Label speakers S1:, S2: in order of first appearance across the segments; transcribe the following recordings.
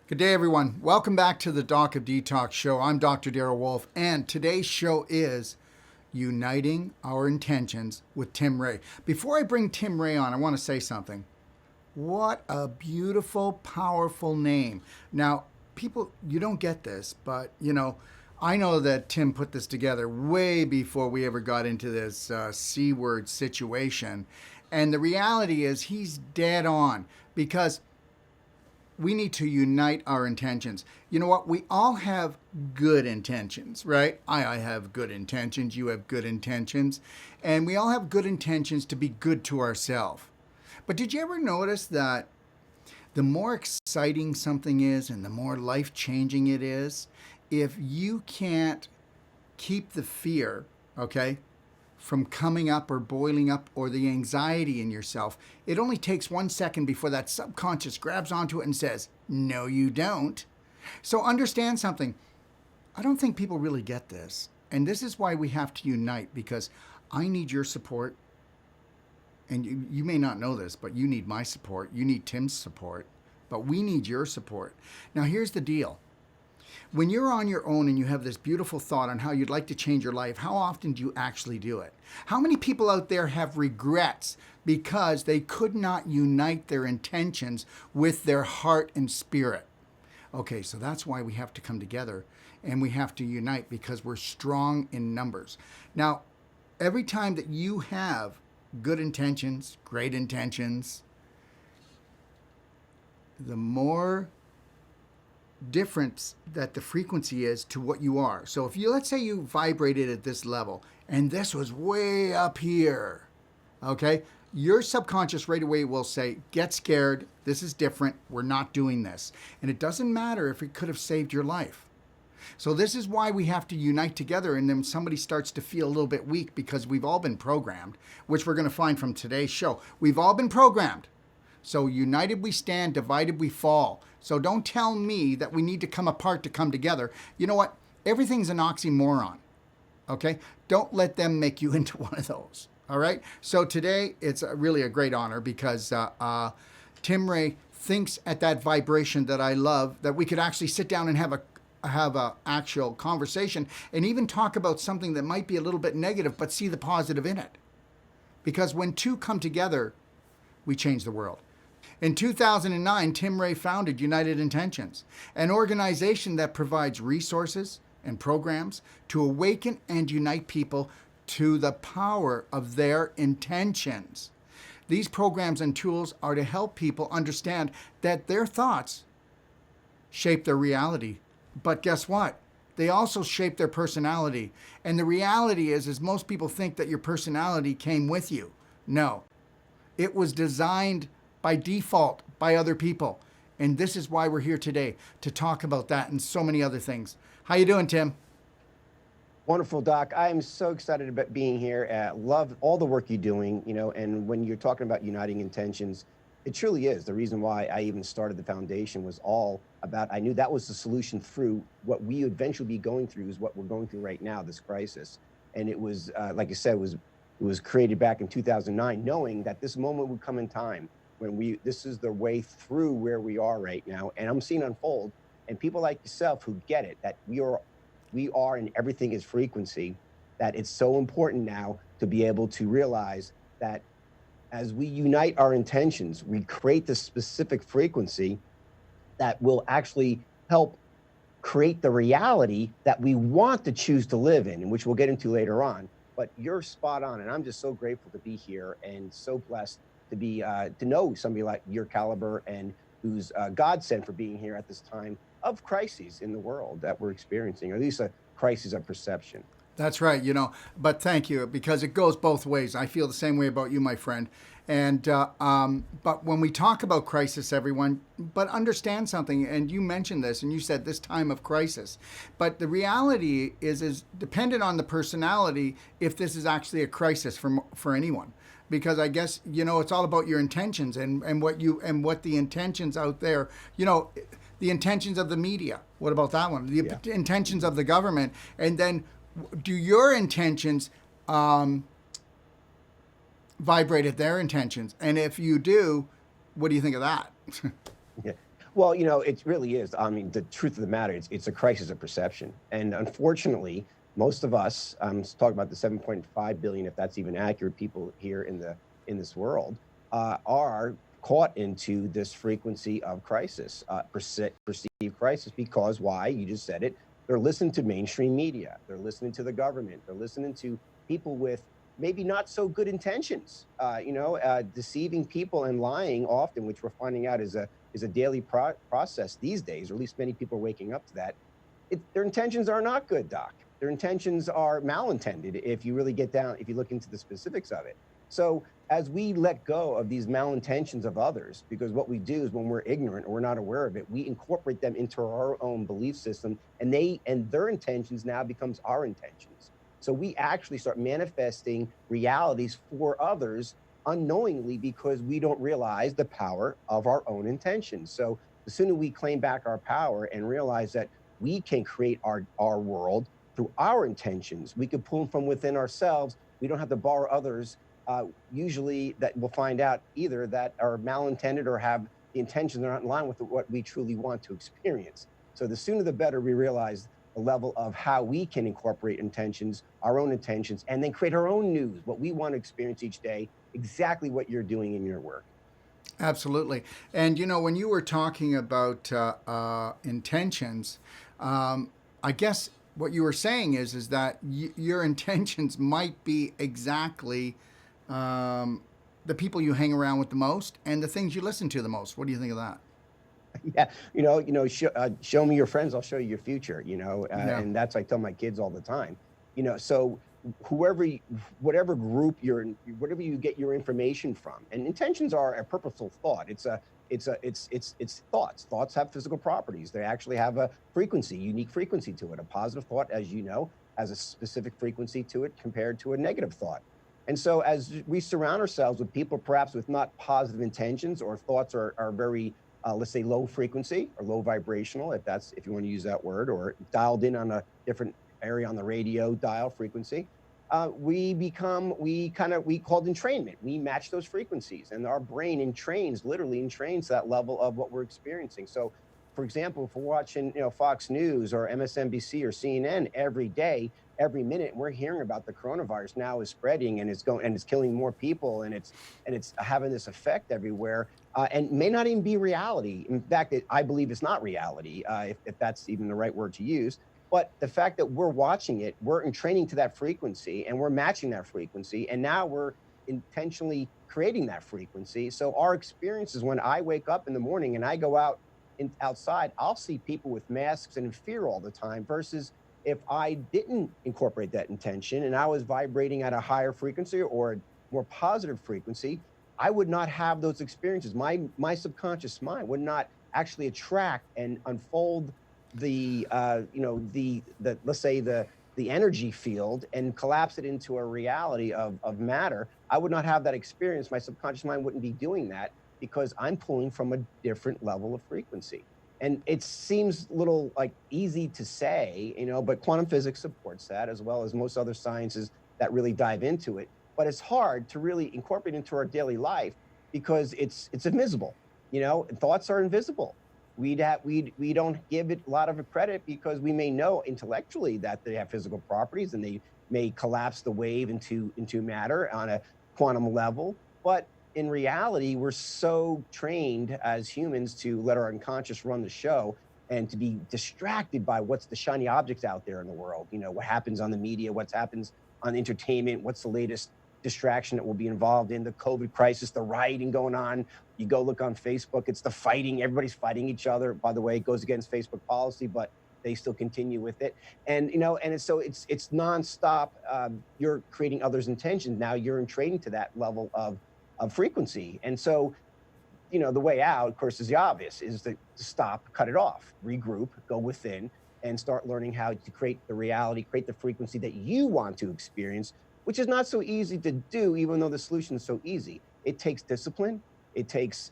S1: Good day, everyone. Welcome back to the Doc of Detox show. I'm Dr. Darrell Wolfe, and today's show is Uniting Our Intentions with Tim Ray. Before I bring Tim Ray on, I want to say something. What a beautiful, powerful name. Now, people, you don't get this, but, I know that Tim put this together way before we ever got into this C word situation. And the reality is he's dead on because we need to unite our intentions. You know what? We all have good intentions, right? I have good intentions. You have good intentions. And we all have good intentions to be good to ourselves. But did you ever notice that the more exciting something is and the more life-changing it is, if you can't keep the fear, okay, from coming up or boiling up or the anxiety in yourself, it only takes 1 second before that subconscious grabs onto it and says, no, you don't. So understand something. I don't think people really get this. And this is why we have to unite, because I need your support. And you may not know this, but you need my support. You need Tim's support. But we need your support. Now, here's the deal. When you're on your own and you have this beautiful thought on how you'd like to change your life, how often do you actually do it? How many people out there have regrets because they could not unite their intentions with their heart and spirit? Okay, so that's why we have to come together and we have to unite, because we're strong in numbers. Now, every time that you have good intentions, great intentions, the more difference that the frequency is to what you are. So if you, let's say you vibrated at this level and this was way up here, okay, your subconscious right away will say, get scared, this is different, we're not doing this. And it doesn't matter if it could have saved your life. So this is why we have to unite together, and then somebody starts to feel a little bit weak, because we've all been programmed, which we're going to find from today's show. We've all been programmed. So united we stand, divided we fall. So don't tell me that we need to come apart to come together. You know what? Everything's an oxymoron. Okay? Don't let them make you into one of those. All right? So today, it's really a great honor, because Tim Ray thinks at that vibration that I love, that we could actually sit down and have a actual conversation and even talk about something that might be a little bit negative, but see the positive in it. Because when two come together, we change the world. In 2009, Tim Ray founded United Intentions, an organization that provides resources and programs to awaken and unite people to the power of their intentions. These programs and tools are to help people understand that their thoughts shape their reality. But guess what? They also shape their personality. And the reality is most people think that your personality came with you. No. It was designed by default by other people. And this is why we're here today, to talk about that and so many other things. How you doing, Tim?
S2: Wonderful, Doc. I am so excited about being here. Love all the work you're doing, and when you're talking about uniting intentions, it truly is. The reason why I even started the foundation was all about, I knew that was the solution through what we eventually be going through, is what we're going through right now, this crisis. And it was, like I said, it was created back in 2009, knowing that this moment would come in time when this is the way through where we are right now. And I'm seeing unfold, and people like yourself who get it, that we are and everything is frequency, that it's so important now to be able to realize that as we unite our intentions, we create this specific frequency that will actually help create the reality that we want to choose to live in, and which we'll get into later on. But you're spot on, and I'm just so grateful to be here and so blessed to be to know somebody like your caliber, and who's God sent for being here at this time of crises in the world that we're experiencing, or at least a crisis of perception.
S1: That's right, but thank you, because it goes both ways. I feel the same way about you, my friend. And but when we talk about crisis, everyone, but understand something, and you mentioned this, and you said this time of crisis. But the reality is dependent on the personality if this is actually a crisis for anyone. Because I guess, it's all about your intentions and what the intentions out there, the intentions of the media. What about that one? The intentions of the government. And then do your intentions vibrate at their intentions? And if you do, what do you think of that?
S2: Yeah. Well, it really is. I mean, the truth of the matter is it's a crisis of perception. And unfortunately, most of us, talking about the 7.5 billion, if that's even accurate, people here in this world, are caught into this frequency of crisis, perceived crisis, because why? You just said it. They're listening to mainstream media. They're listening to the government. They're listening to people with maybe not so good intentions, deceiving people and lying often, which we're finding out is a daily process these days, or at least many people are waking up to that. Their intentions are not good, Doc. Their intentions are malintended if you really get down, if you look into the specifics of it. So as we let go of these malintentions of others, because what we do is when we're ignorant or we're not aware of it, we incorporate them into our own belief system, and their intentions now becomes our intentions. So we actually start manifesting realities for others unknowingly because we don't realize the power of our own intentions. So the sooner we claim back our power and realize that we can create our world through our intentions, we can pull them from within ourselves. We don't have to borrow others. Usually that we'll find out either that are malintended or have the intentions that are not in line with what we truly want to experience. So the sooner the better we realize the level of how we can incorporate intentions, our own intentions, and then create our own news, what we want to experience each day, exactly what you're doing in your work.
S1: Absolutely. And when you were talking about intentions, I guess what you were saying is that your intentions might be exactly the people you hang around with the most and the things you listen to the most. What do you think of that?
S2: Yeah, show me your friends, I'll show you your future.
S1: Yeah.
S2: And that's what I tell my kids all the time. So whoever, whatever group you're in, whatever you get your information from, and intentions are a purposeful thought. It's thoughts. Thoughts have physical properties. They actually have a frequency, unique frequency to it. A positive thought, as you know, has a specific frequency to it compared to a negative thought. And so as we surround ourselves with people perhaps with not positive intentions, or thoughts are very let's say low frequency or low vibrational, if you want to use that word, or dialed in on a different area on the radio dial frequency, we called entrainment. We match those frequencies, and our brain literally entrains that level of what we're experiencing. So, for example, if we're watching, Fox News or MSNBC or CNN every day, every minute, we're hearing about the coronavirus now is spreading and it's killing more people, and it's having this effect everywhere, and may not even be reality. In fact, I believe it's not reality, if that's even the right word to use. But the fact that we're watching it, we're entraining to that frequency, and we're matching that frequency, and now we're intentionally creating that frequency. So our experiences, when I wake up in the morning and I go outside, I'll see people with masks and in fear all the time, versus if I didn't incorporate that intention and I was vibrating at a higher frequency or a more positive frequency, I would not have those experiences. My subconscious mind would not actually attract and unfold the let's say the energy field and collapse it into a reality of matter. I would not have that experience. My subconscious mind wouldn't be doing that because I'm pulling from a different level of frequency. And it seems a little like easy to say, but quantum physics supports that, as well as most other sciences that really dive into it. But it's hard to really incorporate into our daily life because it's invisible. Thoughts are invisible. We don't give it a lot of credit because we may know intellectually that they have physical properties and they may collapse the wave into matter on a quantum level. But in reality, we're so trained as humans to let our unconscious run the show and to be distracted by what's the shiny objects out there in the world. What happens on the media, what happens on entertainment, what's the latest distraction that will be involved in the COVID crisis, the rioting going on. You go look on Facebook, it's the fighting. Everybody's fighting each other. By the way, it goes against Facebook policy, but they still continue with it. And it's nonstop. You're creating others' intentions. Now you're in trading to that level of frequency. And so, the way out, of course, is the obvious, is to stop, cut it off, regroup, go within, and start learning how to create the reality, create the frequency that you want to experience, which is not so easy to do, even though the solution is so easy. It takes discipline. It takes,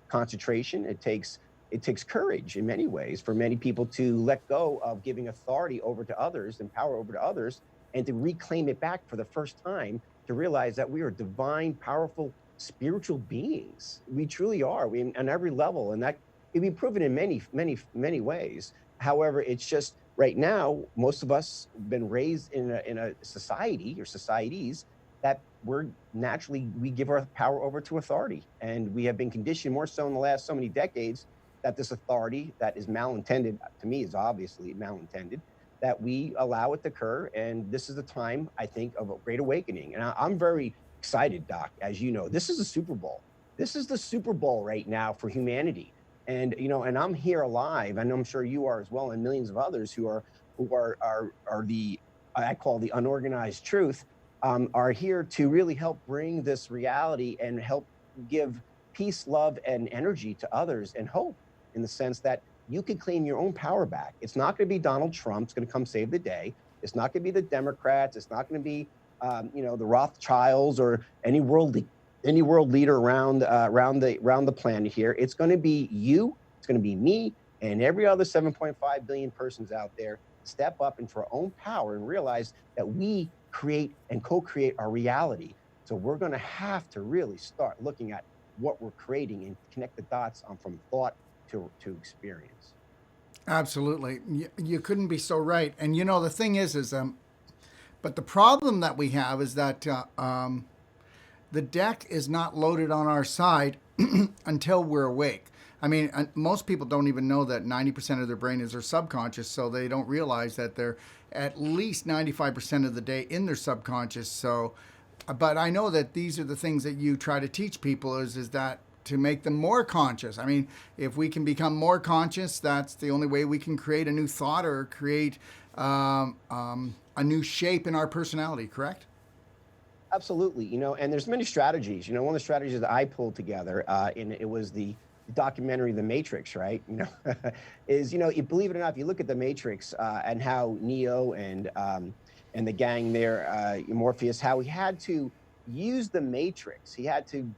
S2: concentration. It takes courage in many ways for many people to let go of giving authority over to others and power over to others, and to reclaim it back for the first time, to realize that we are divine, powerful, spiritual beings. We truly are. On every level, and that it'd be proven in many ways. However, it's just right now, most of us been raised in a society or societies that we're naturally, we give our power over to authority. And we have been conditioned more so in the last so many decades that this authority that is malintended, to me, is obviously malintended, that we allow it to occur. And this is the time, I think, of a great awakening. And I'm very excited, Doc. As you know, this is a Super Bowl. This is the Super Bowl right now for humanity. And and I'm here alive, and I'm sure you are as well, and millions of others who are the, I call the unorganized truth, are here to really help bring this reality and help give peace, love, and energy to others, and hope, in the sense that you could claim your own power back. It's not going to be Donald Trump's going to come save the day. It's not going to be the Democrats. It's not going to be the Rothschilds or any world leader around the planet here. It's going to be you. It's going to be me and every other 7.5 billion persons out there. Step up into our own power and realize that we create and co-create our reality. So we're going to have to really start looking at what we're creating and connect the dots from thought to experience.
S1: Absolutely. You couldn't be so right. And the thing is, but the problem that we have is that the deck is not loaded on our side until we're awake. I mean, most people don't even know that 90% of their brain is their subconscious, so they don't realize that they're at least 95% of the day in their subconscious. So, but I know that these are the things that you try to teach people is that to make them more conscious. I mean, if we can become more conscious, that's the only way we can create a new thought or create a new shape in our personality, correct?
S2: Absolutely. And there's many strategies. One of the strategies that I pulled together, and it was the documentary The Matrix, right? Is you believe it or not, if you look at The Matrix and how Neo and the gang there, Morpheus, how he had to use the Matrix. He had to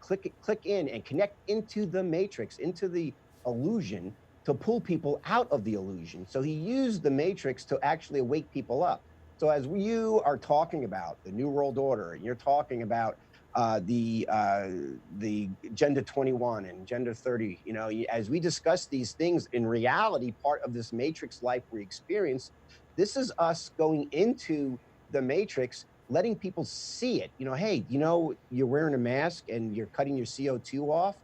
S2: click in and connect into the Matrix, into the illusion, to pull people out of the illusion. So he used the Matrix to actually wake people up. So as you are talking about the New World Order, and you're talking about the Agenda 21 and Agenda 30, as we discuss these things, in reality, part of this Matrix life we experience, this is us going into the Matrix, letting people see it. Hey, you're wearing a mask and you're cutting your CO2 off.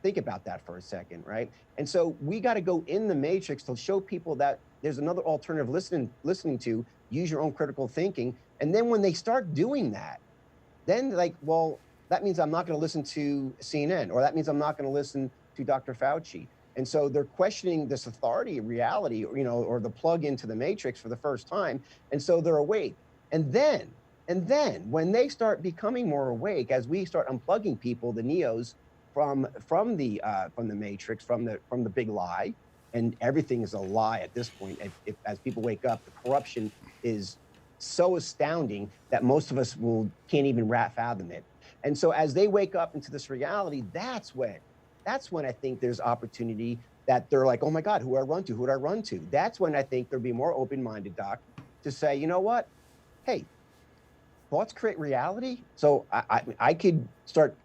S2: Think about that for a second, right? And so we got to go in the Matrix to show people that there's another alternative listening to. Use your own critical thinking. And then when they start doing that, then well, that means I'm not going to listen to CNN, or that means I'm not going to listen to Dr. Fauci. And so they're questioning this authority, reality, or the plug into the Matrix for the first time. And so they're awake. And then when they start becoming more awake, as we start unplugging people, the Neos, from the Matrix, from the big lie, and everything is a lie at this point. As people wake up, the corruption is so astounding that most of us can't even fathom it. And so as they wake up into this reality, that's when I think there's opportunity, that they're like, oh my God, who do I run to? Who do I run to? That's when I think they'll be more open-minded, Doc, to say, you know what? Hey, thoughts create reality. So I could start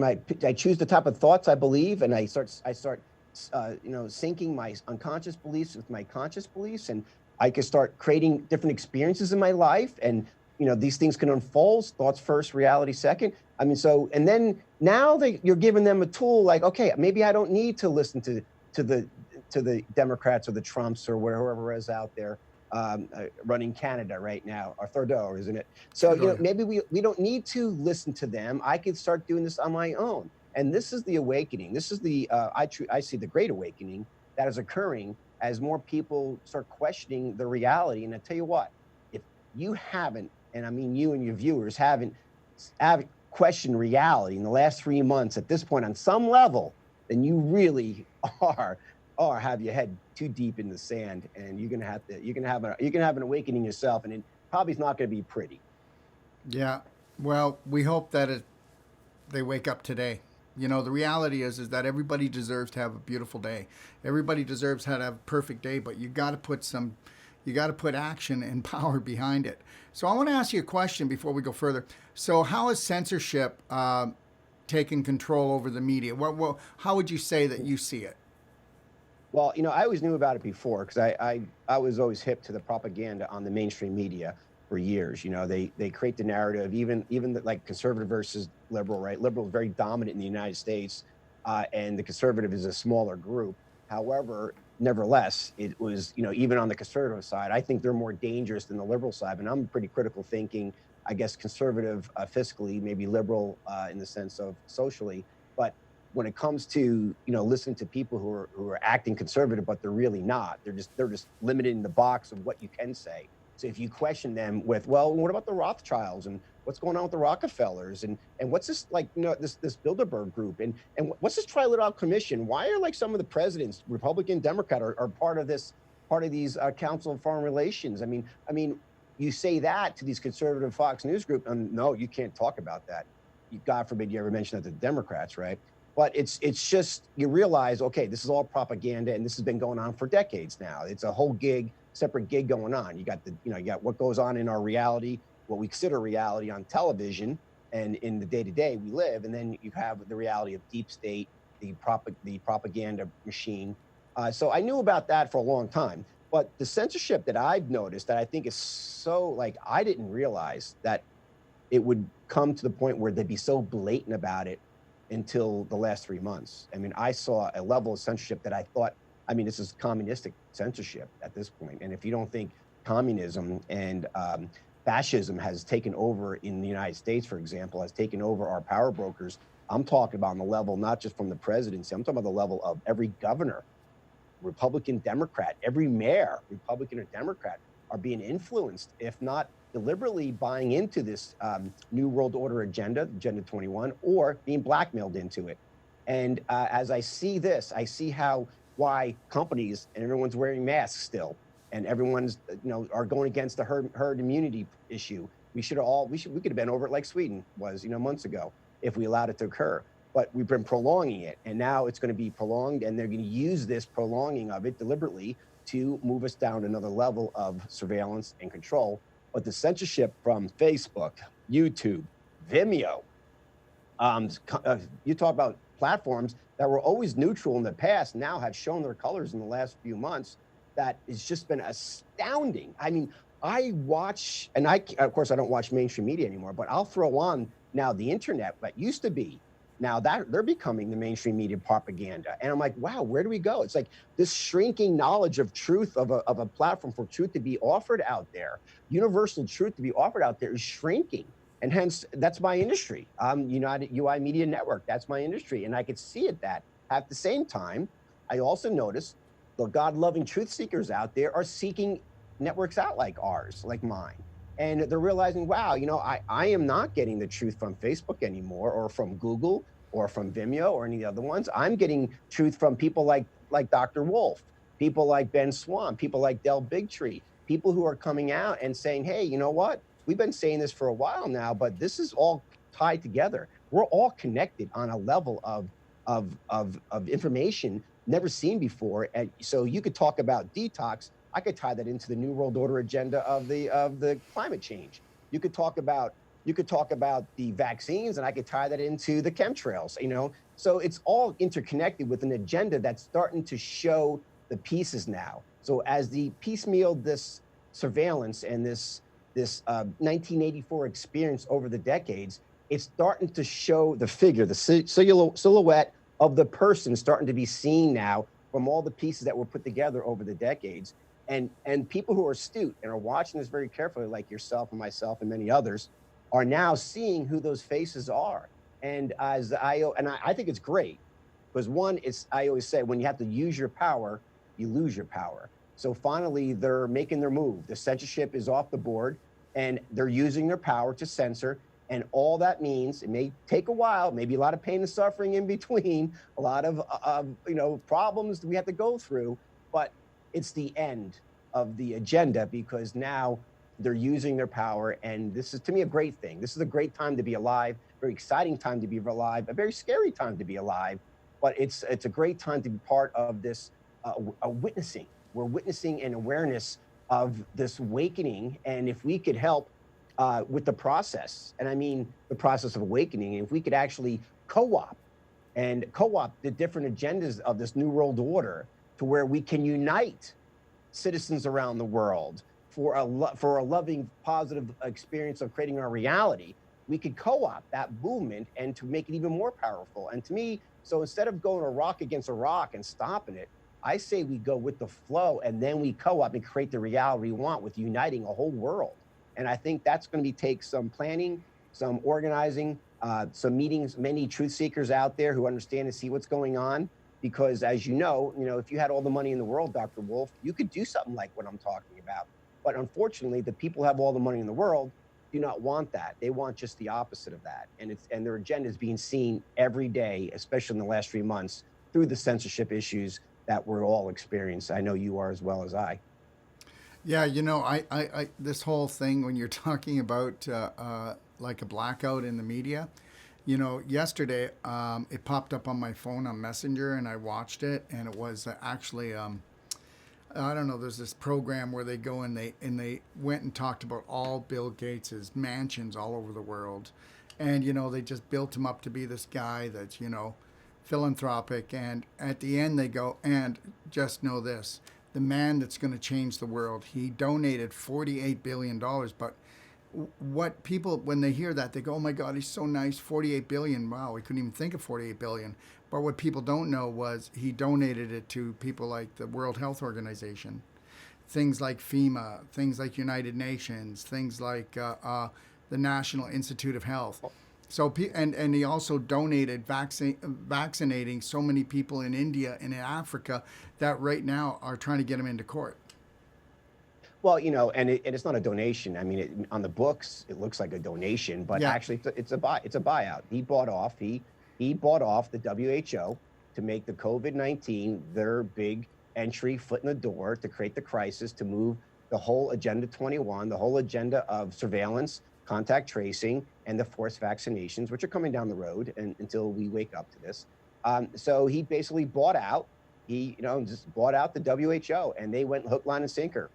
S2: I choose the type of thoughts I believe, and I start syncing my unconscious beliefs with my conscious beliefs, and I can start creating different experiences in my life. And these things can unfold: thoughts first, reality second. I mean, and then now you're giving them a tool, like, okay, maybe I don't need to listen to the Democrats or the Trumps or whoever is out there running Canada right now, or Trudeau, isn't it? So maybe we don't need to listen to them. I could start doing this on my own. And this is the awakening. This is the I see the great awakening that is occurring as more people start questioning the reality. And I tell you what, if you haven't, and I mean you and your viewers haven't questioned reality in the last 3 months at this point on some level, then you really have your head too deep in the sand, and you can have an awakening yourself, and it probably is not going to be pretty.
S1: Yeah. Well, we hope that they wake up today. The reality is that everybody deserves to have a beautiful day. Everybody deserves to have a perfect day, but you got to put action and power behind it. So I want to ask you a question before we go further. So how has censorship taken control over the media? How would you say that you see it?
S2: Well, I always knew about it before because I was always hip to the propaganda on the mainstream media for years. They create the narrative, even like conservative versus liberal, right? Liberal is very dominant in the United States, and the conservative is a smaller group. However, nevertheless, it was, even on the conservative side, I think they're more dangerous than the liberal side. And I'm pretty critical thinking, I guess, conservative fiscally, maybe liberal in the sense of socially. But when it comes to listening to people who are acting conservative but they're really not, they're just limited in the box of what you can say. So if you question them with, well, what about the Rothschilds and what's going on with the Rockefellers and what's this, like, this Bilderberg group and what's this trilateral commission, why are like some of the presidents, Republican, Democrat, are part of these Council of Foreign Relations? I mean you say that to these conservative Fox News group, and no, you can't talk about that. God forbid you ever mention that to the Democrats, right? But it's just, you realize, okay, this is all propaganda, and this has been going on for decades now. It's a whole separate gig going on. You got what goes on in our reality, what we consider reality on television, and in the day-to-day we live, and then you have the reality of deep state, the propaganda machine. So I knew about that for a long time. But the censorship that I've noticed that I think is so, like, I didn't realize that it would come to the point where they'd be so blatant about it until the last 3 months. I mean, I saw a level of censorship that I thought, this is communistic censorship at this point. And if you don't think communism and fascism has taken over in the United States, for example, has taken over our power brokers, I'm talking about on the level, not just from the presidency, I'm talking about the level of every governor, Republican, Democrat, every mayor, Republican or Democrat, are being influenced, if not deliberately buying into this New World Order agenda, Agenda 21, or being blackmailed into it. And as I see this, I see why companies and everyone's wearing masks still, and everyone's are going against the herd immunity issue. We could have been over it like Sweden was months ago if we allowed it to occur. But we've been prolonging it, and now it's going to be prolonged, and they're going to use this prolonging of it deliberately to move us down another level of surveillance and control. But the censorship from Facebook, YouTube, Vimeo, you talk about platforms that were always neutral in the past, now have shown their colors in the last few months. That has just been astounding. I mean, I watch, and of course, I don't watch mainstream media anymore, but I'll throw on now the internet that used to be. Now that they're becoming the mainstream media propaganda. And I'm like, wow, where do we go? It's like this shrinking knowledge of truth, of a platform for truth to be offered out there, universal truth to be offered out there, is shrinking. And hence, that's my industry. United UI Media Network, that's my industry. And I could see it that. At the same time, I also noticed the God-loving truth seekers out there are seeking networks out like ours, like mine. And they're realizing, wow, I am not getting the truth from Facebook anymore, or from Google, or from Vimeo, or any of the other ones. I'm getting truth from people like Dr. Wolfe, people like Ben Swan, people like Del Bigtree, people who are coming out and saying, hey, you know what? We've been saying this for a while now, but this is all tied together. We're all connected on a level of information never seen before. And so you could talk about detox. I could tie that into the New World Order agenda of the climate change. You could talk about the vaccines, and I could tie that into the chemtrails. So it's all interconnected with an agenda that's starting to show the pieces now. So as the piecemeal this surveillance and this 1984 experience over the decades, it's starting to show the figure, the silhouette of the person starting to be seen now from all the pieces that were put together over the decades. And people who are astute and are watching this very carefully, like yourself and myself and many others, are now seeing who those faces are. And I think it's great, because one, I always say, when you have to use your power, you lose your power. So finally, they're making their move. The censorship is off the board, and they're using their power to censor. And all that means, it may take a while, maybe a lot of pain and suffering in between, a lot of problems that we have to go through, but it's the end of the agenda, because now they're using their power. And this is, to me, a great thing. This is a great time to be alive, very exciting time to be alive, a very scary time to be alive. But it's a great time to be part of this witnessing. We're witnessing an awareness of this awakening. And if we could help with the process, and I mean the process of awakening, if we could actually co-op and co-op the different agendas of this new world order to where we can unite citizens around the world for a loving, positive experience of creating our reality. We could co-opt that movement and to make it even more powerful. And to me, so instead of going a rock against a rock and stopping it, I say we go with the flow and then we co-op and create the reality we want with uniting a whole world. And I think that's going to be take some planning, some organizing, some meetings, many truth seekers out there who understand and see what's going on. Because as you know, if you had all the money in the world, Dr. Wolfe, you could do something like what I'm talking about. But unfortunately, the people who have all the money in the world do not want that. They want just the opposite of that. And their agenda is being seen every day, especially in the last 3 months, through the censorship issues that we're all experiencing. I know you are as well as I.
S1: Yeah, I this whole thing when you're talking about like a blackout in the media, yesterday it popped up on my phone on Messenger and I watched it, and it was actually I don't know. There's this program where they go and they went and talked about all Bill Gates's mansions all over the world, and they just built him up to be this guy that's philanthropic, and at the end they go, and just know this: the man that's going to change the world. He donated $48 billion, but what people, when they hear that, they go, oh my God, he's so nice, 48 billion. Wow, we couldn't even think of 48 billion. But what people don't know was he donated it to people like the World Health Organization, things like FEMA, things like United Nations, things like the National Institute of Health. So, and he also donated vaccinating so many people in India and in Africa that right now are trying to get him into court.
S2: Well, and it's not a donation. I mean, on the books, it looks like a donation, but
S1: Yeah.
S2: actually, it's a buyout. He bought off the WHO to make the COVID-19 their big entry foot in the door to create the crisis, to move the whole Agenda 21, the whole agenda of surveillance, contact tracing, and the forced vaccinations, which are coming down the road until we wake up to this. So he basically bought out. Just bought out the WHO, and they went hook, line, and sinker.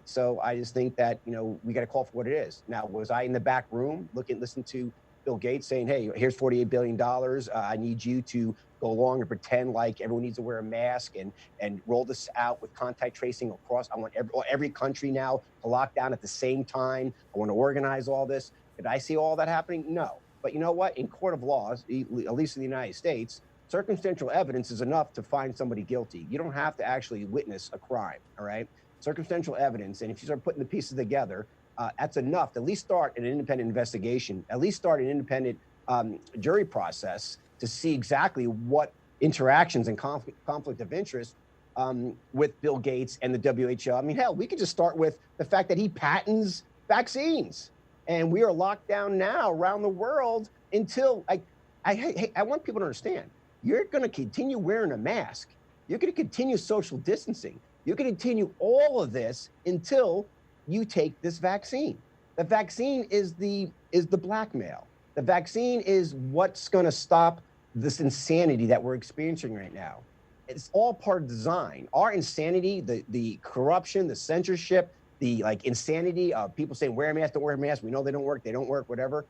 S2: So I just think that, we got to call for what it is. Now, was I in the back room listening to Bill Gates saying, hey, here's $48 billion. I need you to go along and pretend like everyone needs to wear a mask and roll this out with contact tracing across. I want every country now to lock down at the same time. I want to organize all this. Did I see all that happening? No. But you know what? In court of laws, at least in the United States, circumstantial evidence is enough to find somebody guilty. You don't have to actually witness a crime, all right? Circumstantial evidence, and if you start putting the pieces together, that's enough to at least start an independent investigation, at least start an independent jury process to see exactly what interactions and conflict of interest with Bill Gates and the WHO. I mean, hell, we could just start with the fact that he patents vaccines, and we are locked down now around the world until I want people to understand, you're going to continue wearing a mask. You're going to continue social distancing. You can continue all of this until you take this vaccine. The vaccine is the blackmail. The vaccine is what's going to stop this insanity that we're experiencing right now. It's all part of design. Our insanity, the corruption, the censorship, the insanity of people saying wear a mask, don't wear a mask. We know they don't work, whatever,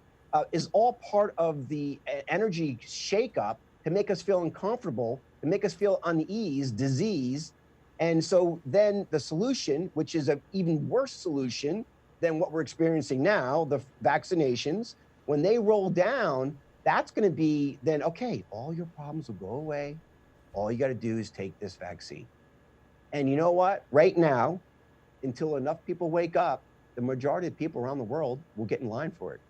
S2: is all part of the energy shakeup to make us feel uncomfortable, to make us feel unease, disease. And so then the solution, which is an even worse solution than what we're experiencing now, the vaccinations, when they roll down, that's going to be then, okay, all your problems will go away. All you got to do is take this vaccine. And you know what? Right now, until enough people wake up, the majority of people around the world will get in line for it.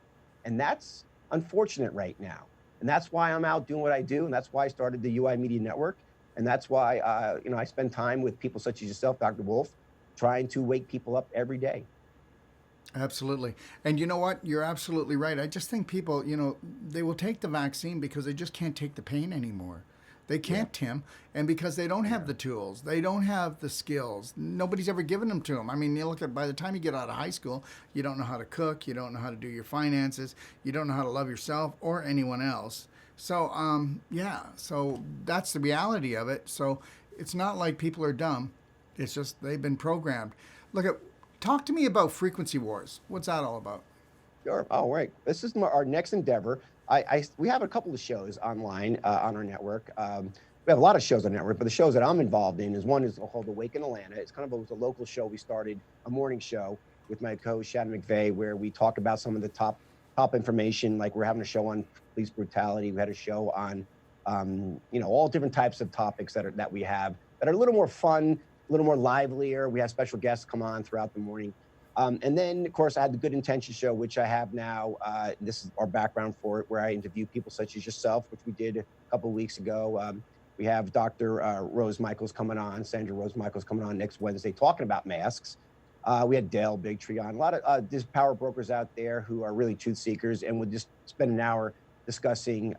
S2: And that's unfortunate right now. And that's why I'm out doing what I do. And that's why I started the UI Media Network. And that's why, I spend time with people such as yourself, Dr. Wolfe, trying to wake people up every day.
S1: Absolutely. And you know what? You're absolutely right. I just think people, they will take the vaccine because they just can't take the pain anymore. They can't, Tim. And because they don't have the tools, they don't have the skills. Nobody's ever given them to them. I mean, you look at, by the time you get out of high school, you don't know how to cook. You don't know how to do your finances. You don't know how to love yourself or anyone else. So, so that's the reality of it. So it's not like people are dumb. It's just they've been programmed. Talk to me about frequency wars. What's that all about?
S2: Sure. All right. This is our next endeavor. we have a couple of shows online on our network. We have a lot of shows on the network, but the shows that I'm involved in is one is called Awaken Atlanta. It's kind of it was a local show. We started a morning show with my co-host Shannon McVeigh, where we talk about some of the top information. Like we're having a show on police brutality. We had a show on all different types of topics that we have that are a little more fun, a little more livelier. We have special guests come on throughout the morning. And then, of course, I had the Good Intention Show, which I have now. This is our background for it, where I interview people such as yourself, which we did a couple of weeks ago. We have Dr. Rose Michaels coming on, Sandra Rose Michaels coming on next Wednesday, talking about masks. We had Dale Bigtree on. A lot of these power brokers out there who are really truth seekers, and we'll just spend an hour discussing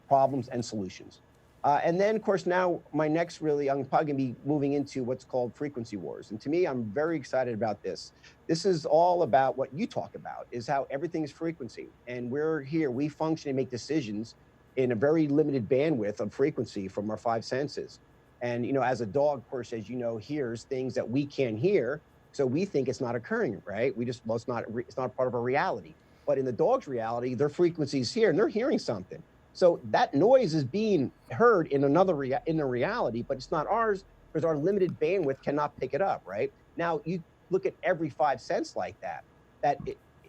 S2: problems and solutions. And then, of course, now my next I'm probably going to be moving into what's called frequency wars. And to me, I'm very excited about this. This is all about what you talk about, is how everything is frequency. And we're here, we function and make decisions in a very limited bandwidth of frequency from our five senses. And, as a dog, of course, as you know, hears things that we can't hear. So we think it's not occurring, right? It's not part of our reality. But in the dog's reality, their frequency is here and they're hearing something. So that noise is being heard in in a reality, but it's not ours because our limited bandwidth cannot pick it up, right? Now, you look at every five sense like that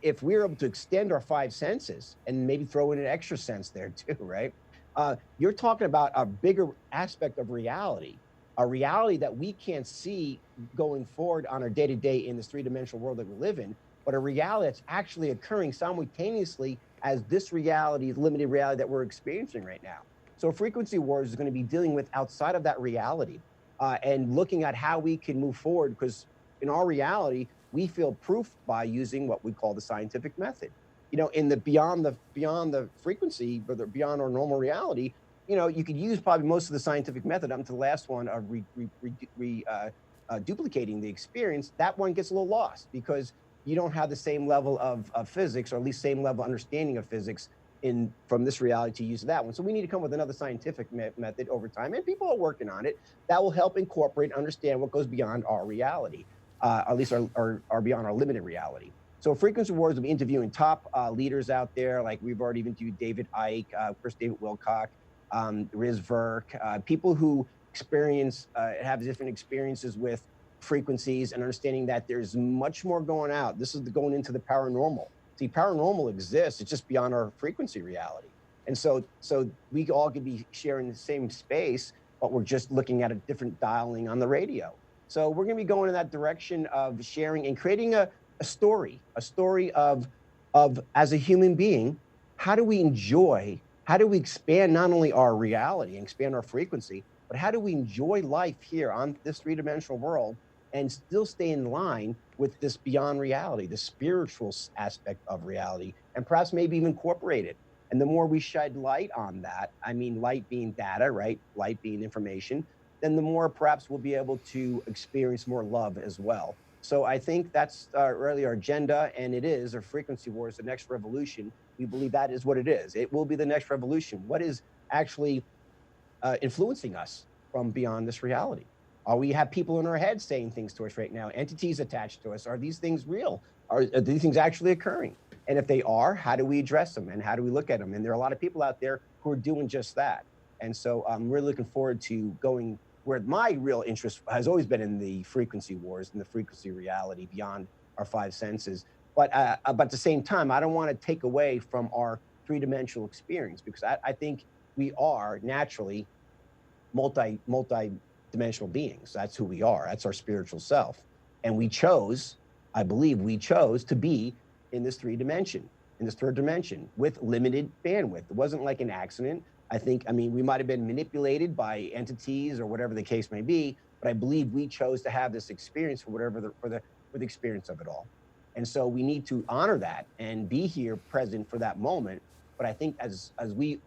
S2: if we're able to extend our five senses and maybe throw in an extra sense there too, right? You're talking about a bigger aspect of reality, a reality that we can't see going forward on our day-to-day in this three-dimensional world that we live in, but a reality that's actually occurring simultaneously as this reality, limited reality that we're experiencing right now. So Frequency Wars is going to be dealing with outside of that reality and looking at how we can move forward, because in our reality, we feel proof by using what we call the scientific method. In the beyond the frequency, but beyond our normal reality, you could use probably most of the scientific method up to the last one of duplicating the experience. That one gets a little lost because you don't have the same level of physics, or at least same level of understanding of physics from this reality to use that one. So we need to come with another scientific method over time, and people are working on it that will help incorporate and understand what goes beyond our reality, at least our beyond our limited reality. So Frequency Wars will be interviewing top leaders out there, like we've already interviewed David Icke, Chris David Wilcock, Riz Verk, people who have different experiences with frequencies and understanding that there's much more going out. This is going into the paranormal. See, paranormal exists. It's just beyond our frequency reality. And so we all could be sharing the same space, but we're just looking at a different dialing on the radio. So we're going to be going in that direction of sharing and creating a story of as a human being, how do we expand not only our reality and expand our frequency, but how do we enjoy life here on this three-dimensional world and still stay in line with this beyond reality, the spiritual aspect of reality, and perhaps maybe even incorporate it. And the more we shed light on that, I mean, light being data, right? Light being information, then the more perhaps we'll be able to experience more love as well. So I think that's really our agenda, and it is our Frequency Wars, the next revolution. We believe that is what it is. It will be the next revolution. What is actually influencing us from beyond this reality? We have people in our heads saying things to us right now, entities attached to us. Are these things real? Are these things actually occurring? And if they are, how do we address them and how do we look at them? And there are a lot of people out there who are doing just that. And so I'm really looking forward to going where my real interest has always been in the frequency wars and the frequency reality beyond our five senses. But at the same time, I don't want to take away from our three-dimensional experience, because I think we are naturally multi-dimensional beings. That's who we are. That's our spiritual self. And I believe we chose to be in this third dimension with limited bandwidth. It wasn't like an accident. I mean, we might have been manipulated by entities or whatever the case may be, but I believe we chose to have this experience for the experience of it all. And so we need to honor that and be here present for that moment. But I think as we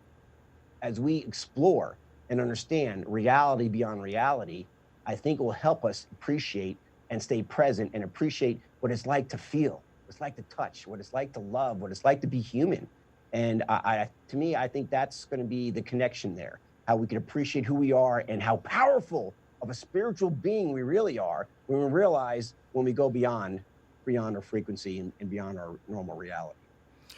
S2: explore and understand reality beyond reality, I think it will help us appreciate and stay present and appreciate what it's like to feel, what it's like to touch, what it's like to love, what it's like to be human. And to me, I think that's going to be the connection there, how we can appreciate who we are and how powerful of a spiritual being we really are when we realize when we go beyond our frequency and beyond our normal reality.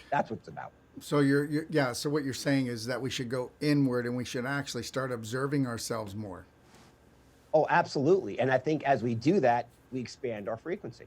S2: That's what it's about.
S1: So yeah. So what you're saying is that we should go inward and we should actually start observing ourselves more.
S2: Oh, absolutely. And I think as we do that, we expand our frequency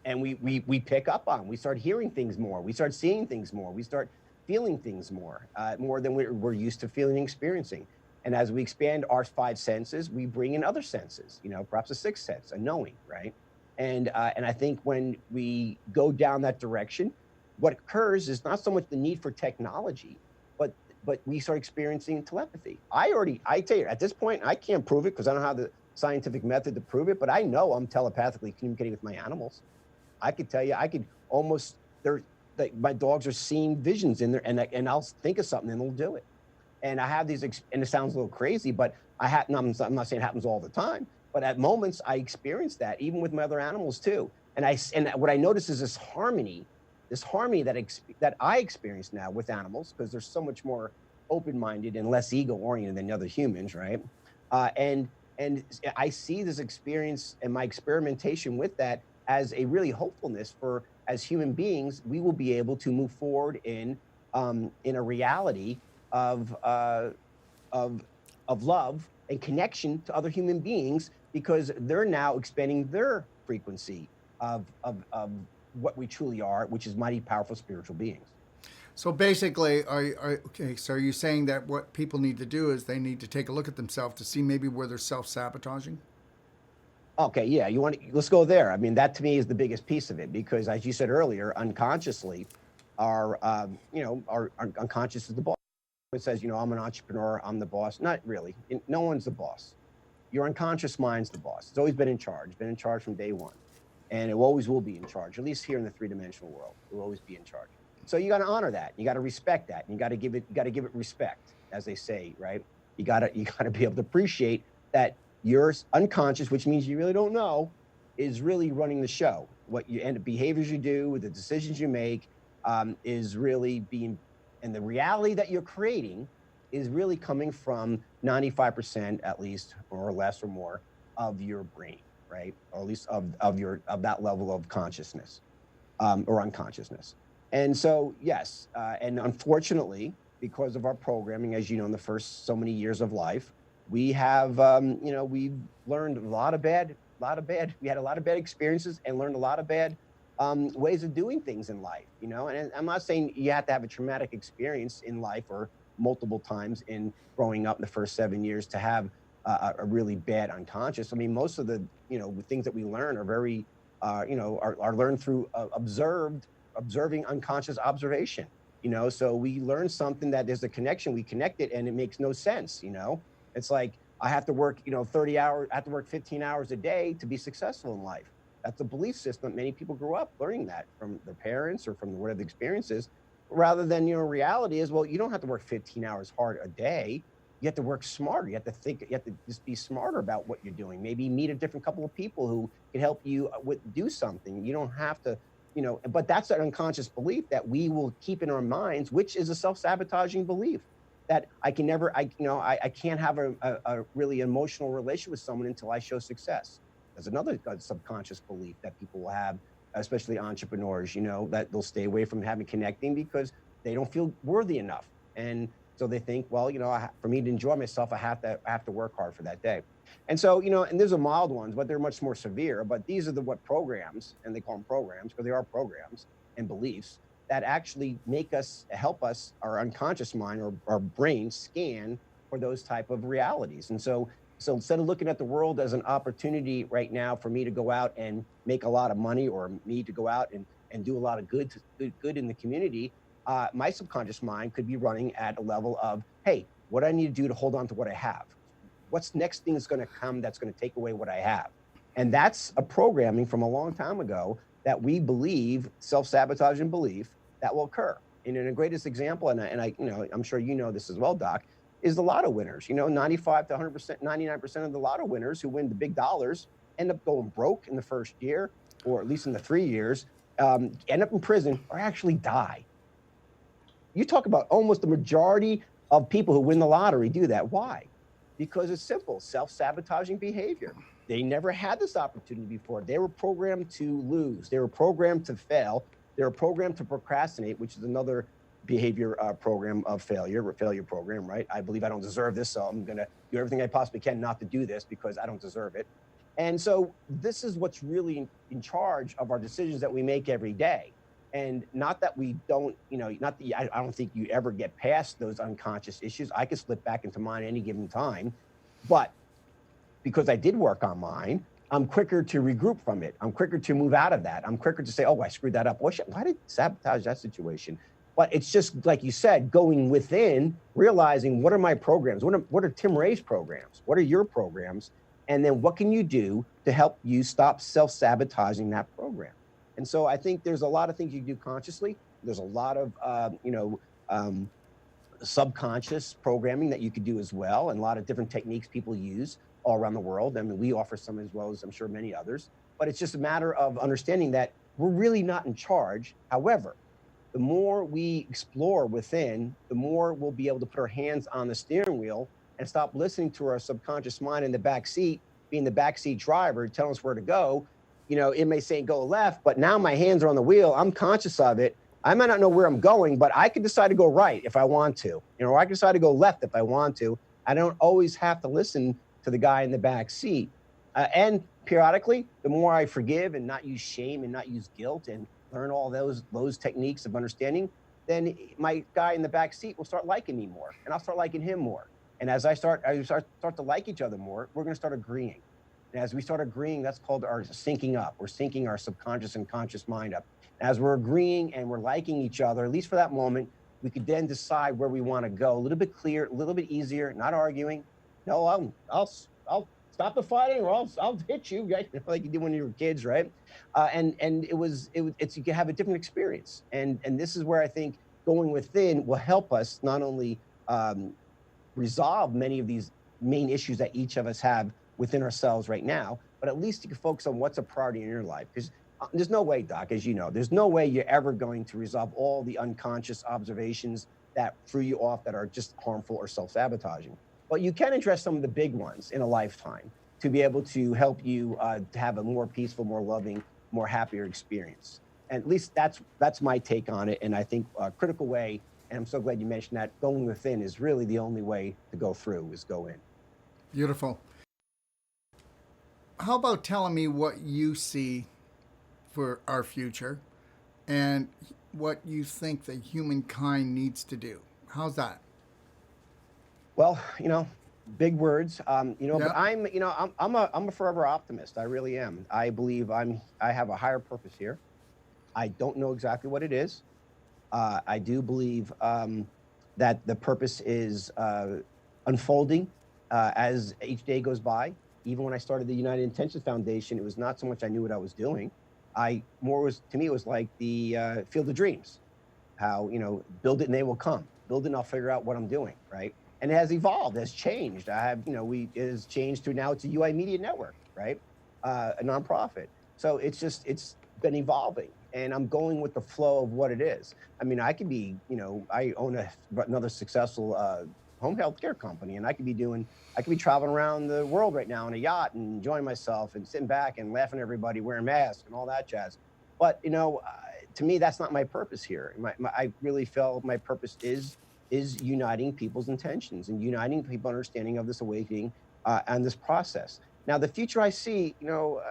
S2: and we pick up on, we start hearing things more, we start seeing things more, we start feeling things more, more than we're used to feeling and experiencing. And as we expand our five senses, we bring in other senses, perhaps a sixth sense, a knowing, right? And I think when we go down that direction, what occurs is not so much the need for technology, but we start experiencing telepathy. I tell you, at this point, I can't prove it because I don't have the scientific method to prove it, but I know I'm telepathically communicating with my animals. I could tell you, I could almost, my dogs are seeing visions in there, and I'll think of something and they'll do it. And I have these, and it sounds a little crazy, but I'm not saying it happens all the time, but at moments I experience that, even with my other animals too. And what I notice is this harmony that I experience now with animals, because they're so much more open-minded and less ego-oriented than other humans, right? And I see this experience and my experimentation with that as a really hopefulness for, as human beings, we will be able to move forward in a reality of love and connection to other human beings, because they're now expanding their frequency of what we truly are, which is mighty powerful spiritual beings.
S1: So basically, okay. So are you saying that what people need to do is they need to take a look at themselves to see maybe where they're self-sabotaging?
S2: Okay, yeah, let's go there. I mean, that to me is the biggest piece of it, because as you said earlier, unconsciously, our unconscious is the boss. It says, I'm an entrepreneur, I'm the boss. Not really. No one's the boss. Your unconscious mind's the boss. It's always been in charge from day one. And it always will be in charge, at least here in the three-dimensional world. It will always be in charge. So you got to honor that. You got to respect that. You got to give it respect, as they say, right? You got to be able to appreciate that your unconscious, which means you really don't know, is really running the show. What you end up, behaviors you do, the decisions you make, is really being, and the reality that you're creating is really coming from 95% at least, or less or more, of your brain, right? Or at least of that level of consciousness, or unconsciousness. And so, yes, and unfortunately, because of our programming, as you know, in the first so many years of life, we have, we've learned a lot of bad, we had a lot of bad experiences and learned a lot of bad ways of doing things in life, and I'm not saying you have to have a traumatic experience in life or multiple times in growing up in the first 7 years to have a really bad unconscious. I mean, most of the, things that we learn are very, are learned through observing unconscious observation, so we learn something that there's a connection, we connect it and it makes no sense, It's like, I have to work, 30 hours, I have to work 15 hours a day to be successful in life. That's a belief system. Many people grew up learning that from their parents or from whatever the experience is, rather than, reality is, well, you don't have to work 15 hours hard a day. You have to work smarter. You have to think, you have to just be smarter about what you're doing. Maybe meet a different couple of people who can help you do something. You don't have to, but that's an unconscious belief that we will keep in our minds, which is a self-sabotaging belief. That I can never, I can't have a really emotional relationship with someone until I show success. There's another subconscious belief that people will have, especially entrepreneurs, that they'll stay away from having connecting because they don't feel worthy enough. And so they think, well, for me to enjoy myself, I have to work hard for that day. And so, and there's a mild ones, but they're much more severe. But these are what programs, and they call them programs because they are programs and beliefs that actually help us, our unconscious mind or our brain scan for those type of realities. And so instead of looking at the world as an opportunity right now for me to go out and make a lot of money, or me to go out and do a lot of good in the community, my subconscious mind could be running at a level of, hey, what I need to do to hold on to what I have? What's next thing that's going to come that's going to take away what I have? And that's a programming from a long time ago that we believe, self-sabotaging belief, that will occur. And in the greatest example, and I, I'm sure you know this as well, Doc, is the lotto winners. 95 to 100%, 99% of the lotto winners who win the big dollars end up going broke in the first year, or at least in the 3 years, end up in prison or actually die. You talk about almost the majority of people who win the lottery do that. Why? Because it's simple, self-sabotaging behavior. They never had this opportunity before. They were programmed to lose. They were programmed to fail. They're programmed to procrastinate, which is another behavior program of failure program, right? I believe I don't deserve this, so I'm going to do everything I possibly can not to do this because I don't deserve it. And so this is what's really in charge of our decisions that we make every day. And not that we don't, not that I don't think you ever get past those unconscious issues. I could slip back into mine any given time, but because I did work on mine, I'm quicker to regroup from it. I'm quicker to move out of that. I'm quicker to say, oh, I screwed that up. Why did I sabotage that situation? But it's just like you said, going within, realizing what are my programs? What are Tim Ray's programs? What are your programs? And then what can you do to help you stop self-sabotaging that program? And so I think there's a lot of things you do consciously. There's a lot of, subconscious programming that you could do as well, and a lot of different techniques people use all around the world. I mean, we offer some as well as I'm sure many others, but it's just a matter of understanding that we're really not in charge. However, the more we explore within, the more we'll be able to put our hands on the steering wheel and stop listening to our subconscious mind in the back seat, being the backseat driver, telling us where to go. It may say go left, but now my hands are on the wheel. I'm conscious of it. I might not know where I'm going, but I can decide to go right if I want to, or I can decide to go left if I want to. I don't always have to listen to the guy in the back seat. And periodically, the more I forgive and not use shame and not use guilt and learn all those techniques of understanding, then my guy in the back seat will start liking me more, and I'll start liking him more. And as I start to like each other more, we're going to start agreeing. And as we start agreeing, that's called our syncing up. We're syncing our subconscious and conscious mind up. As we're agreeing and we're liking each other, at least for that moment, we could then decide where we want to go. A little bit clear, a little bit easier, not arguing. No, I'll stop the fighting, or I'll hit you, right? Like you did when you were kids, right? And it's you can have a different experience. And this is where I think going within will help us not only resolve many of these main issues that each of us have within ourselves right now, but at least you can focus on what's a priority in your life. Because there's no way, Doc, as you know, there's no way you're ever going to resolve all the unconscious observations that threw you off that are just harmful or self-sabotaging. But you can address some of the big ones in a lifetime to be able to help you to have a more peaceful, more loving, more happier experience. And at least that's my take on it. And I think a critical way, and I'm so glad you mentioned that, going within is really the only way to go through, is go in.
S1: Beautiful. How about telling me what you see for our future and what you think that humankind needs to do? How's that?
S2: Well, big words, but
S1: Yeah.
S2: I'm a forever optimist. I really am. I believe I have a higher purpose here. I don't know exactly what it is. I do believe that the purpose is unfolding as each day goes by. Even when I started the United Intentions Foundation, it was not so much I knew what I was doing. To me, it was like the Field of Dreams. How, build it and they will come. Build it and I'll figure out what I'm doing, right? And it has evolved, has changed. It has changed to now it's a UI media network, right? A nonprofit. So it's been evolving, and I'm going with the flow of what it is. I mean, I could be, I own another successful home health care company, and I could be traveling around the world right now on a yacht and enjoying myself and sitting back and laughing at everybody, wearing masks and all that jazz. But, to me, that's not my purpose here. I really felt my purpose is uniting people's intentions and uniting people's understanding of this awakening and this process. Now, the future I see,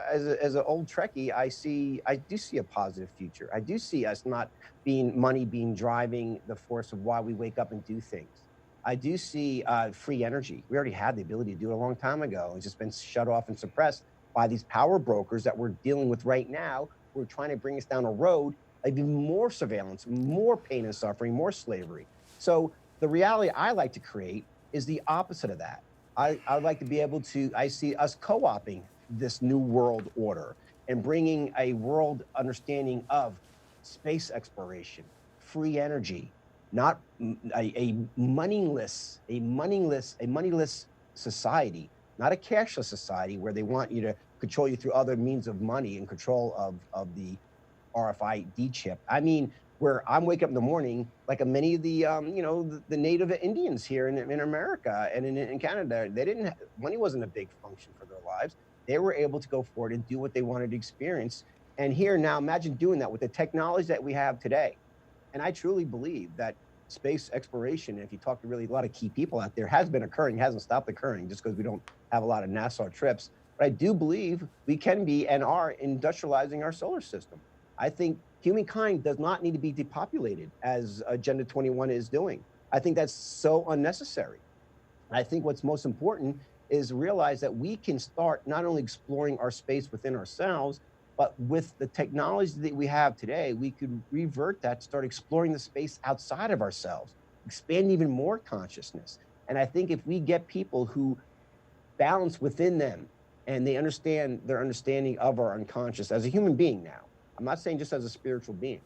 S2: as an old Trekkie, I do see a positive future. I do see us not money being driving the force of why we wake up and do things. I do see free energy. We already had the ability to do it a long time ago. It's just been shut off and suppressed by these power brokers that we're dealing with right now. We're trying to bring us down a road of even more surveillance, more pain and suffering, more slavery. So the reality I like to create is the opposite of that. I'd like to be able to, I see us co-opting this new world order and bringing a world understanding of space exploration, free energy, not a moneyless society, not a cashless society where they want you to control you through other means of money and control of the RFID chip. I mean, where I'm waking up in the morning, like many of the, the native Indians here in America and in Canada, money wasn't a big function for their lives. They were able to go forward and do what they wanted to experience. And here now, imagine doing that with the technology that we have today. And I truly believe that space exploration, if you talk to really a lot of key people out there, has been occurring, hasn't stopped occurring just because we don't have a lot of NASA trips. But I do believe we can be and are industrializing our solar system. I think humankind does not need to be depopulated as Agenda 21 is doing. I think that's so unnecessary. I think what's most important is realize that we can start not only exploring our space within ourselves, but with the technology that we have today, we could revert that, start exploring the space outside of ourselves, expand even more consciousness. And I think if we get people who balance within them and they understand their understanding of our unconscious as a human being now, I'm not saying just as a spiritual being,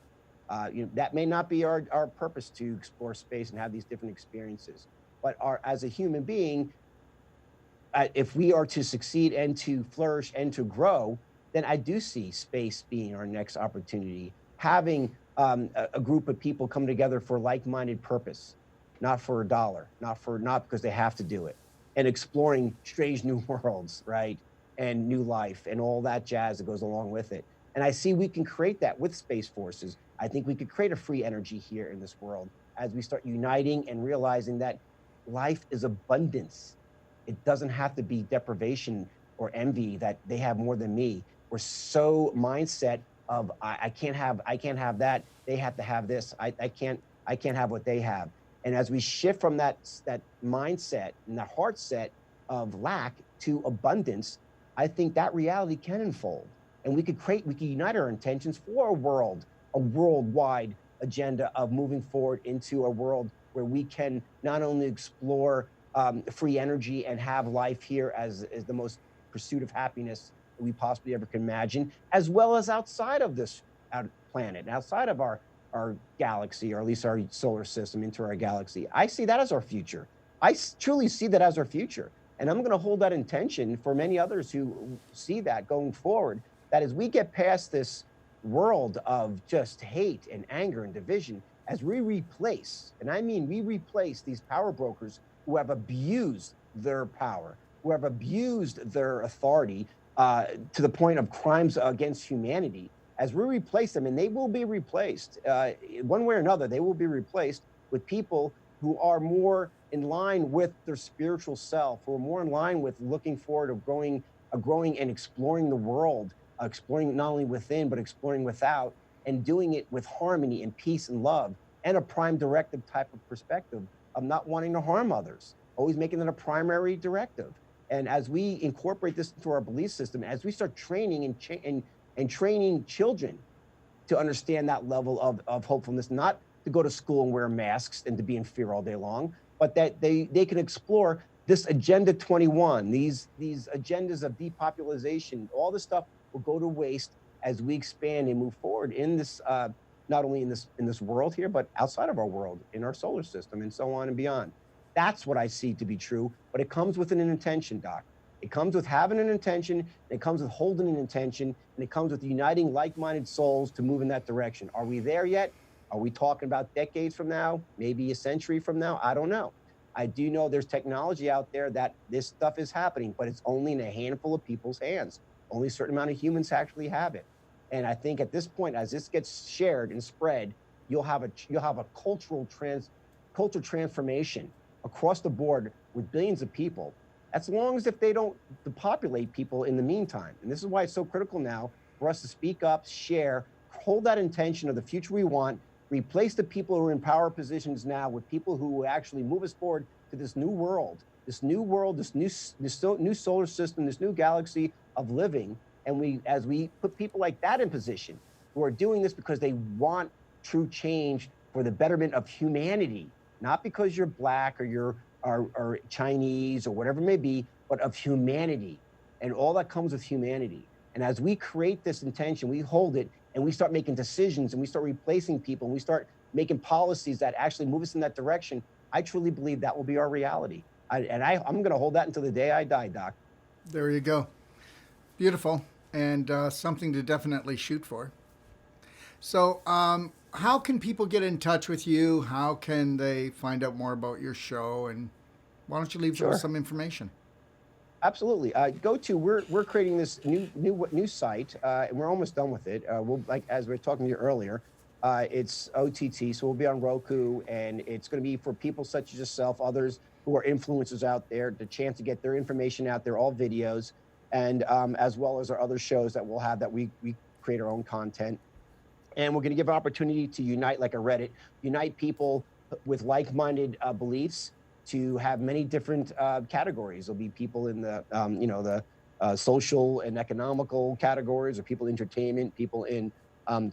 S2: that may not be our purpose to explore space and have these different experiences, but as a human being, if we are to succeed and to flourish and to grow, then I do see space being our next opportunity. Having a group of people come together for like-minded purpose, not for a dollar, not because they have to do it, and exploring strange new worlds, right? And new life and all that jazz that goes along with it. And I see we can create that with Space Forces. I think we could create a free energy here in this world as we start uniting and realizing that life is abundance. It doesn't have to be deprivation or envy that they have more than me. We're so mindset of I can't have that. They have to have this. I can't have what they have. And as we shift from that mindset and the heart set of lack to abundance, I think that reality can unfold. And we could unite our intentions for a worldwide agenda of moving forward into a world where we can not only explore free energy and have life here as the most pursuit of happiness that we possibly ever can imagine, as well as outside of this planet, outside of our galaxy, or at least our solar system, into our galaxy. I see that as our future. I truly see that as our future. And I'm going to hold that intention for many others who see that going forward, that as we get past this world of just hate and anger and division, as we replace, and I mean we replace these power brokers who have abused their power, who have abused their authority to the point of crimes against humanity, as we replace them, and they will be replaced one way or another, they will be replaced with people who are more in line with their spiritual self, who are more in line with looking forward to growing and exploring the world, exploring not only within, but exploring without, and doing it with harmony and peace and love, and a prime directive type of perspective of not wanting to harm others, always making it a primary directive. And as we incorporate this into our belief system, as we start training and training children to understand that level of hopefulness, not to go to school and wear masks and to be in fear all day long, but that they can explore this Agenda 21, these agendas of depopulation, all this stuff will go to waste as we expand and move forward in this, not only in this world here, but outside of our world, in our solar system, and so on and beyond. That's what I see to be true, but it comes with an intention, Doc. It comes with having an intention, and it comes with holding an intention, and it comes with uniting like-minded souls to move in that direction. Are we there yet? Are we talking about decades from now, maybe a century from now? I don't know. I do know there's technology out there that this stuff is happening, but it's only in a handful of people's hands. Only a certain amount of humans actually have it. And I think at this point, as this gets shared and spread, you'll have a culture transformation across the board with billions of people, as long as if they don't depopulate people in the meantime. And this is why it's so critical now for us to speak up, share, hold that intention of the future we want, replace the people who are in power positions now with people who will actually move us forward to this new world, this new solar system, this new galaxy of living. And as we put people like that in position, who are doing this because they want true change for the betterment of humanity, not because you're black or you're or Chinese or whatever it may be, but of humanity and all that comes with humanity. And as we create this intention, we hold it, and we start making decisions, and we start replacing people, and we start making policies that actually move us in that direction, I truly believe that will be our reality. I'm going to hold that until the day I die, Doc.
S1: There you go. Beautiful, and something to definitely shoot for. So how can people get in touch with you? How can they find out more about your show? And why don't you leave them with some information?
S2: Absolutely. We're creating this new site, and we're almost done with it. We'll like as we were talking to you earlier, it's OTT, so we'll be on Roku, and it's going to be for people such as yourself, others who are influencers out there, the chance to get their information out there, all videos, and as well as our other shows that we'll have that we create our own content, and we're going to give an opportunity to unite, like a Reddit, unite people with like-minded beliefs to have many different categories. There'll be people in the the social and economical categories, or people in entertainment, people in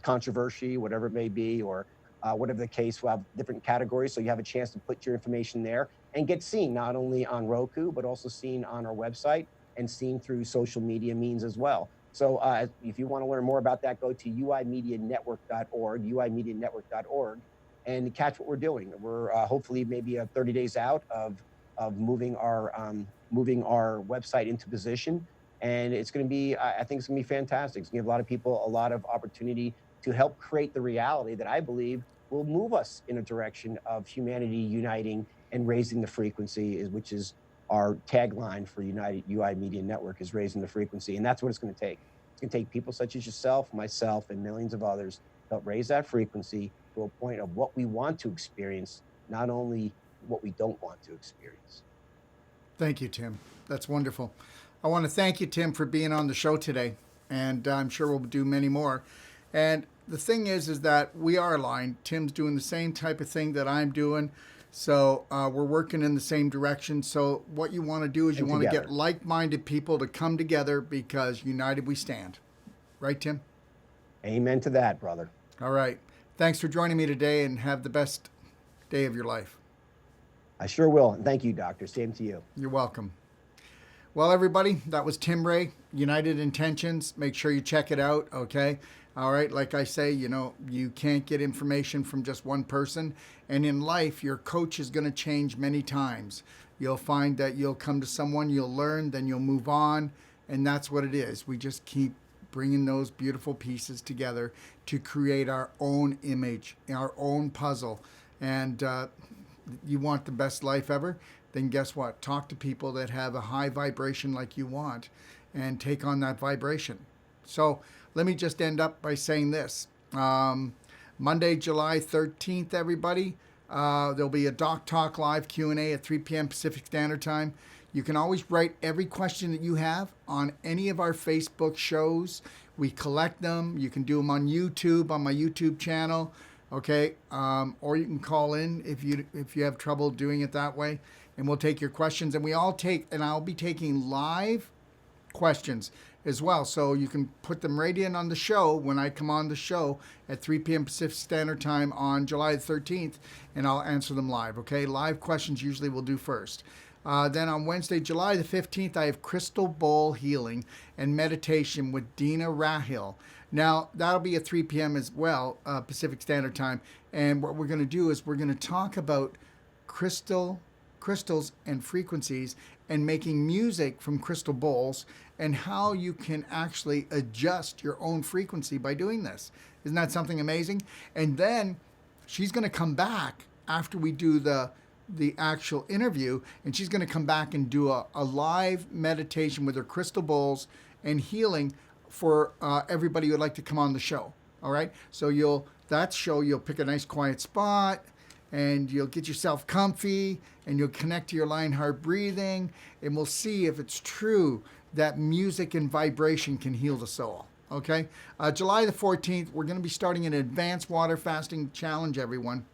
S2: controversy, whatever it may be, or whatever the case. We'll have different categories, so you have a chance to put your information there and get seen not only on Roku but also seen on our website and seen through social media means as well. So if you want to learn more about that, go to uimedianetwork.org, and catch what we're doing. We're hopefully maybe 30 days out of moving our website into position, and it's going to be, I think it's going to be fantastic. It's going to give a lot of people a lot of opportunity to help create the reality that I believe will move us in a direction of humanity uniting and raising the frequency, which is our tagline for United UI Media Network, is raising the frequency. And that's what it's going to take. It's going to take people such as yourself, myself, and millions of others to help raise that frequency to a point of what we want to experience, not only what we don't want to experience.
S1: Thank you, Tim. That's wonderful. I want to thank you, Tim, for being on the show today. And I'm sure we'll do many more. And the thing is that we are aligned. Tim's doing the same type of thing that I'm doing. So we're working in the same direction. So what you want to do is you want to get like-minded people to come together, because united we stand. Right, Tim?
S2: Amen to that, brother.
S1: All right. Thanks for joining me today, and have the best day of your life.
S2: I sure will. And thank you, Doctor. Same to you.
S1: You're welcome. Well, everybody, that was Tim Ray, United Intentions. Make sure you check it out, okay? All right, like I say, you can't get information from just one person. And in life, your coach is going to change many times. You'll find that you'll come to someone, you'll learn, then you'll move on. And that's what it is. We just keep bringing those beautiful pieces together to create our own image, our own puzzle. And you want the best life ever? Then guess what? Talk to people that have a high vibration like you want, and take on that vibration. So let me just end up by saying this. Monday, July 13th, everybody, there'll be a Doc Talk Live Q&A at 3 p.m. Pacific Standard Time. You can always write every question that you have on any of our Facebook shows. We collect them. You can do them on YouTube, on my YouTube channel, okay? Or you can call in if you have trouble doing it that way, and we'll take your questions. And I'll be taking live questions as well. So you can put them right in on the show when I come on the show at 3 p.m. Pacific Standard Time on July 13th, and I'll answer them live, okay? Live questions usually we'll do first. Then on Wednesday, July the 15th, I have Crystal Bowl Healing and Meditation with Dina Rahil. Now, that'll be at 3 p.m. as well, Pacific Standard Time. And what we're going to do is we're going to talk about crystals and frequencies, and making music from crystal bowls, and how you can actually adjust your own frequency by doing this. Isn't that something amazing? And then she's going to come back after we do the actual interview, and she's going to come back and do a live meditation with her crystal bowls and healing for everybody who would like to come on the show. All right? So you'll pick a nice quiet spot, and you'll get yourself comfy, and you'll connect to your lion heart breathing, and we'll see if it's true that music and vibration can heal the soul. Okay? July the 14th, we're going to be starting an advanced water fasting challenge, everyone.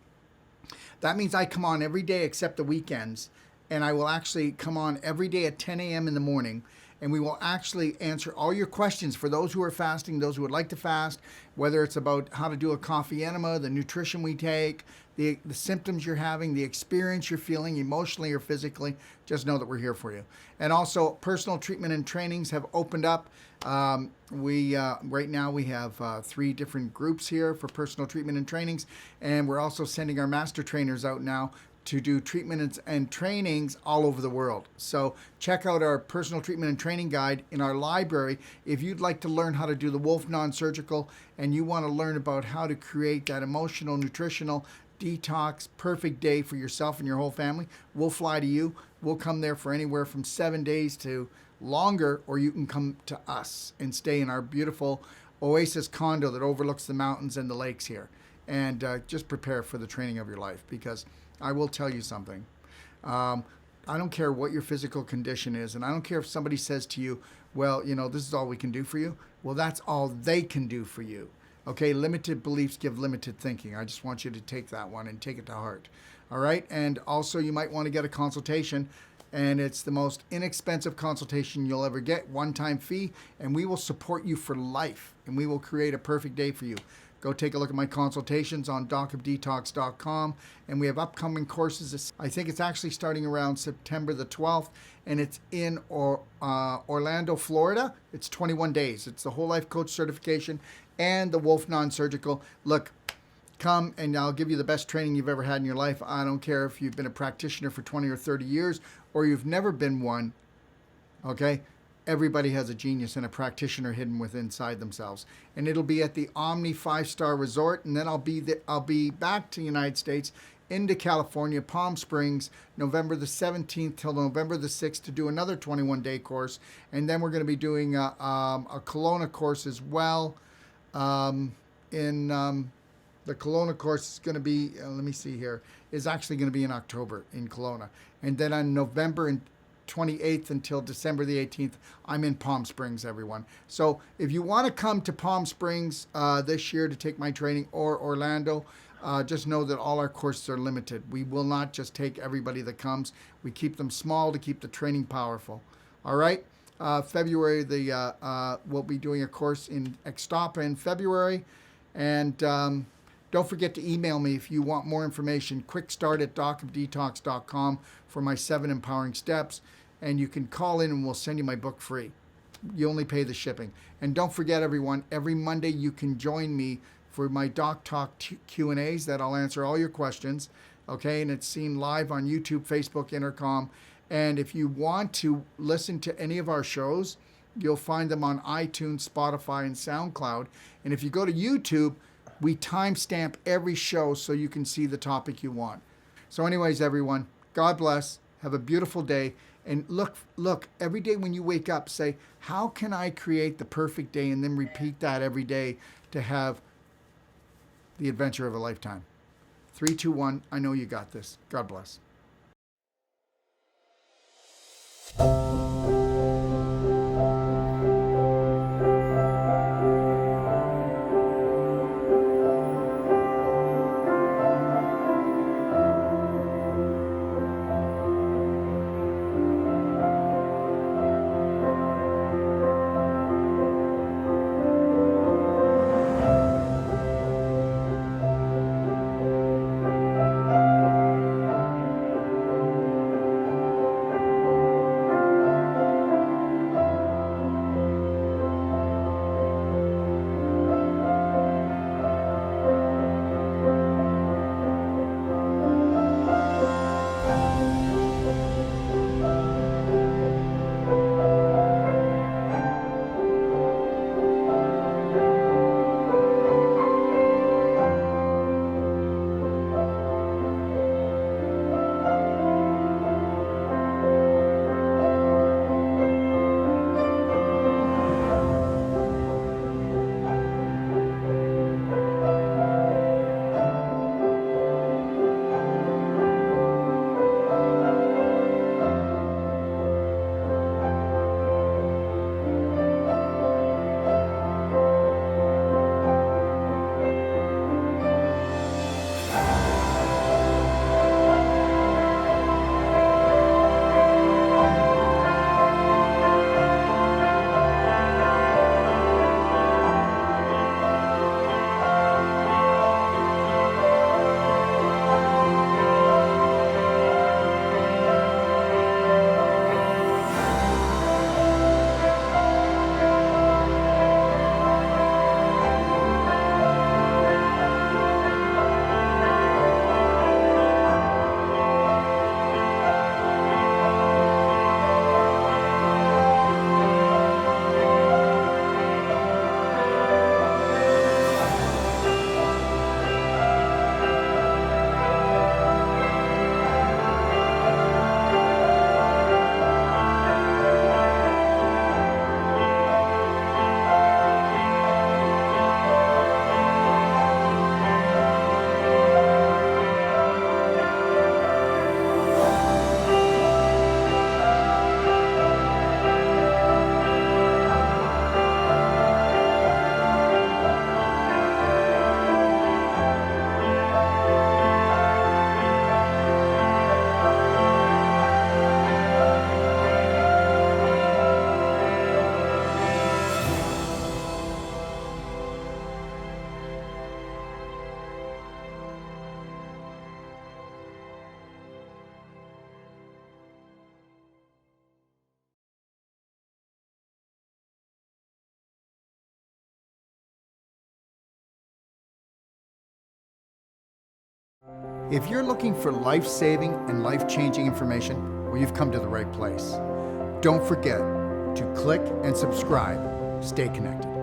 S1: That means I come on every day except the weekends, and I will actually come on every day at 10 a.m. in the morning, and we will actually answer all your questions for those who are fasting, those who would like to fast, whether it's about how to do a coffee enema, the nutrition we take, the symptoms you're having, the experience you're feeling emotionally or physically. Just know that we're here for you. And also, personal treatment and trainings have opened up. Right now we have 3 different groups here for personal treatment and trainings, and we're also sending our master trainers out now to do treatments and trainings all over the world. So check out our personal treatment and training guide in our library if you'd like to learn how to do the Wolfe non-surgical, and you want to learn about how to create that emotional, nutritional, detox, perfect day for yourself and your whole family. We'll fly to you. We'll come there for anywhere from 7 days to longer, or you can come to us and stay in our beautiful oasis condo that overlooks the mountains and the lakes here. And just prepare for the training of your life, because I will tell you something. I don't care what your physical condition is, and I don't care if somebody says to you, well, this is all we can do for you. Well, that's all they can do for you. Okay, limited beliefs give limited thinking. I just want you to take that one and take it to heart. All right, and also you might want to get a consultation, and it's the most inexpensive consultation you'll ever get, one-time fee, and we will support you for life, and we will create a perfect day for you. Go take a look at my consultations on docofdetox.com, and we have upcoming courses. I think it's actually starting around September the 12th, and it's in Orlando, Florida. It's 21 days. It's the Whole Life Coach certification and the Wolfe non-surgical. Look, come and I'll give you the best training you've ever had in your life. I don't care if you've been a practitioner for 20 or 30 years or you've never been one, okay? Everybody has a genius and a practitioner hidden within inside themselves. And it'll be at the Omni 5-star resort, and then I'll be back to the United States, into California, Palm Springs, November the 17th till November the 6th to do another 21-day course. And then we're going to be doing a Kelowna course as well. The Kelowna course is going to be, let me see here, is actually going to be in October in Kelowna. And then on November 28th until December the 18th, I'm in Palm Springs, everyone. So if you want to come to Palm Springs this year to take my training, or Orlando, just know that all our courses are limited. We will not just take everybody that comes. We keep them small to keep the training powerful. All right? February, we'll be doing a course in Extapa in February. And don't forget to email me if you want more information. Quick start at docofdetox.com for my 7 empowering steps. And you can call in and we'll send you my book free. You only pay the shipping. And don't forget, everyone, every Monday you can join me for my Doc Talk Q&As that I'll answer all your questions. Okay, and it's seen live on YouTube, Facebook, Intercom. And if you want to listen to any of our shows, you'll find them on iTunes, Spotify, and SoundCloud. And if you go to YouTube, we timestamp every show so you can see the topic you want. So anyways, everyone, God bless. Have a beautiful day. And look, every day when you wake up, say, how can I create the perfect day? And then repeat that every day to have the adventure of a lifetime. 3, 2, 1. I know you got this. God bless. If you're looking for life-saving and life-changing information, well, you've come to the right place. Don't forget to click and subscribe. Stay connected.